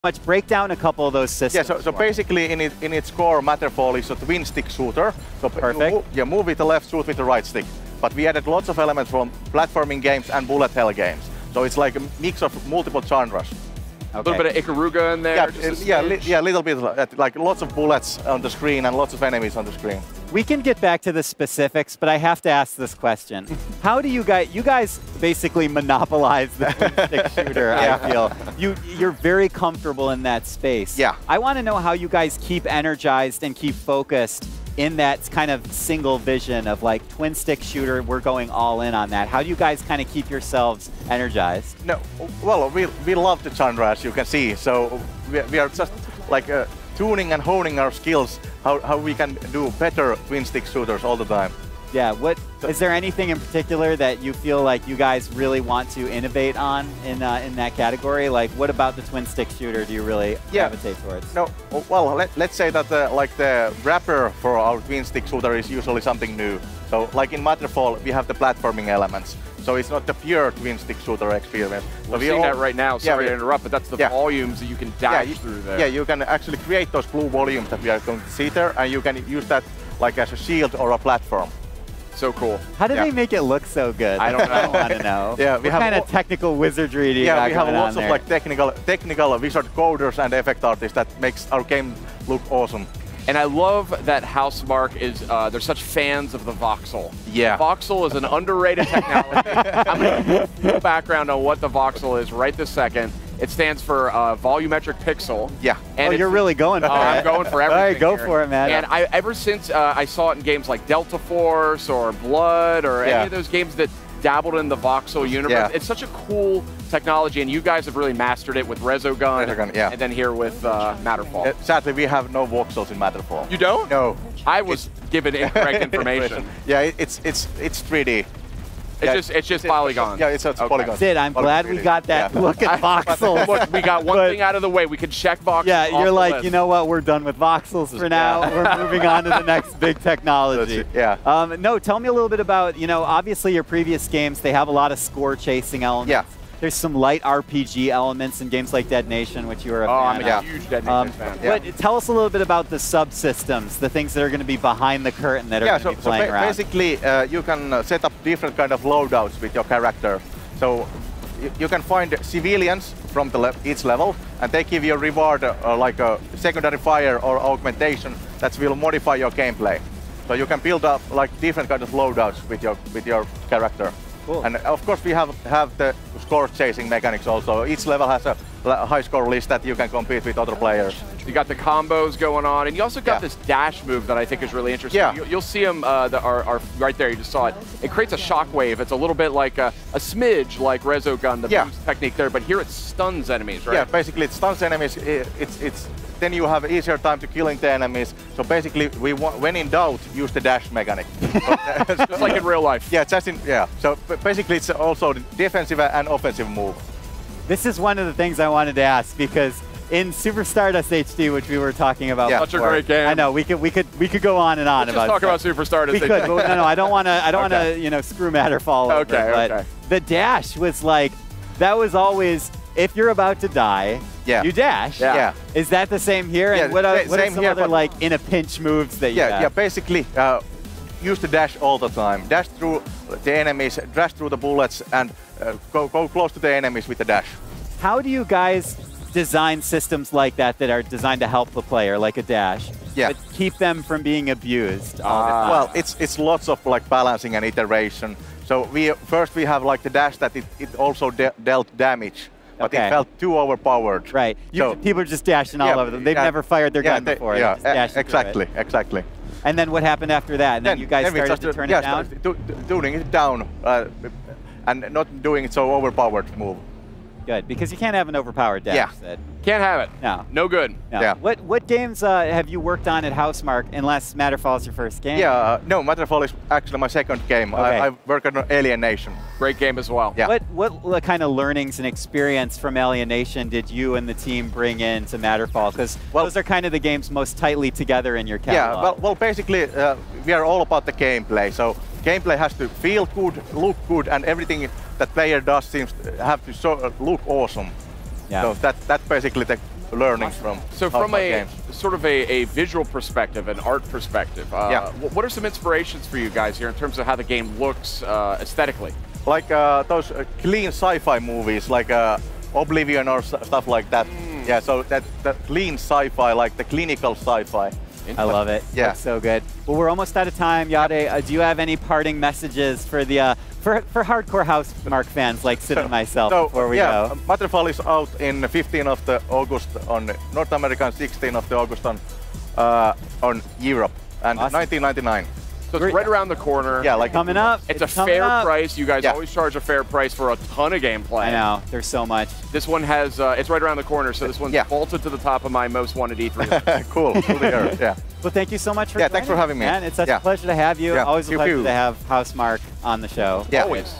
much. Break down a couple of those systems. Yeah, so basically in its core, Matterfall is a twin stick shooter. So perfect. You move with the left, shoot with the right stick. But we added lots of elements from platforming games and bullet hell games. So it's like a mix of multiple genres. Okay. A little bit of Ikaruga in there. Yeah, a little bit, like lots of bullets on the screen and lots of enemies on the screen. We can get back to the specifics, but I have to ask this question. How do you guys basically monopolize the twin-stick shooter, I feel. You're very comfortable in that space. Yeah. I want to know how you guys keep energized and keep focused in that kind of single vision of like twin-stick shooter, we're going all in on that. How do you guys kind of keep yourselves energized? No, well, we love the genre, as you can see. So we are just like tuning and honing our skills, how we can do better twin-stick shooters all the time. Yeah, is there anything in particular that you feel like you guys really want to innovate on in that category? Like, what about the twin-stick shooter do you really gravitate towards? No, well, let's say that the wrapper for our twin-stick shooter is usually something new. So, like in Matterfall, we have the platforming elements. So it's not the pure twin-stick shooter experience. We're seeing that right now. Sorry to interrupt, but that's the volumes that you can dash through there. Yeah, you can actually create those blue volumes that we are going to see there, and you can use that like as a shield or a platform. So cool. How do they make it look so good? I don't know. I want to know. What kind of technical wizardry do you got we have lots of there? like technical wizard coders and effect artists that makes our game look awesome. And I love that Housemarque is, they're such fans of the voxel. Yeah. Voxel is an underrated technology. I'm going to give you background on what the voxel is right this second. It stands for volumetric pixel. Yeah. And you're really going for it. I'm going for everything. All right, go for it, man. And ever since I saw it in games like Delta Force or Blood or any of those games that dabbled in the voxel universe, it's such a cool technology, and you guys have really mastered it with Resogun, and then here with Matterfall. Sadly, we have no voxels in Matterfall. You don't? No. I was given incorrect information. Yeah, it's 3D. It's just polygons. Yeah, it's polygons. Sid, I'm glad we got that look at voxels. Look, we got one thing out of the way. We can check voxels. Yeah, you're like, list. you know what? We're done with voxels for now. We're moving on to the next big technology. No, tell me a little bit about, obviously your previous games, they have a lot of score chasing elements. Yeah. There's some light RPG elements in games like Dead Nation, which you were a fan I'm a huge Dead Nation fan. But tell us a little bit about the subsystems, the things that are going to be behind the curtain that are going to be playing around. Basically, you can set up different kind of loadouts with your character. So you can find civilians from each level, and they give you a reward like a secondary fire or augmentation that will modify your gameplay. So you can build up like different kind of loadouts with your character. Cool. And of course we have the score chasing mechanics also. Each level has a high score list that you can compete with other players. You got the combos going on, and you also got this dash move that I think is really interesting. Yeah. You'll see them are right there. You just saw it. It creates a shockwave. It's a little bit like a smidge like Resogun, the boost technique there, but here it stuns enemies, right? Yeah, basically it stuns enemies. Then you have easier time to killing the enemies. So basically, when in doubt, use the dash mechanic. Just like in real life. Yeah, So basically, it's also the defensive and offensive move. This is one of the things I wanted to ask, because in Super Stardust HD, which we were talking about such a great game. I know we could go on and on Let's about. Just talk about Super Stardust. We could, but no, I don't want to. Screw Matterfall. Okay. The dash was like, that was always, if you're about to die, you dash. Yeah. Is that the same here? And what are some other like in a pinch moves that you have? Yeah. Basically, use the dash all the time. Dash through the enemies, dash through the bullets, and go close to the enemies with the dash. How do you guys design systems like that are designed to help the player, like a dash, but keep them from being abused? Well, it's lots of like balancing and iteration. So first we have like the dash that it also dealt damage, but it felt too overpowered. Right. People are just dashing all over them. They've never fired their gun before. Exactly. And then what happened after that? And then you guys started to turn it down? Tuning it down and not doing it so overpowered move. Good, because you can't have an overpowered dash. Can't have it. No. No good. No. Yeah. What games have you worked on at Housemarque, unless Matterfall is your first game? No, Matterfall is actually my second game. Okay. I work on Alienation. Great game as well. Yeah. What kind of learnings and experience from Alienation did you and the team bring in to Matterfall? Because those are kind of the games most tightly together in your catalog. Yeah, well basically, we are all about the gameplay. So gameplay has to feel good, look good, and everything that player does seems to have to look awesome. Yeah. So that's basically the learnings from. So from a sort of a visual perspective, an art perspective, what are some inspirations for you guys here in terms of how the game looks aesthetically? Like those clean sci-fi movies, like Oblivion or stuff like that. Yeah, so that clean sci-fi, like the clinical sci-fi. I love it. Yeah, looks so good. Well, we're almost out of time. Jade, do you have any parting messages for the for hardcore Housemarque fans like Sid and myself before we go? Matterfall is out in 15th of the August on North America and 16th of the August on Europe, and awesome. 1999. So it's right around the corner. Yeah, like coming up. It's a fair price. You guys always charge a fair price for a ton of gameplay. I know. There's so much. This one has, it's right around the corner, so this one's vaulted to the top of my most wanted E3. Cool. Cool to hear. Yeah. Well, thank you so much for joining. Thanks for having me. Man, it's such a pleasure to have you. Yeah. Always a pleasure to have Housemarque on the show. Yeah. Always.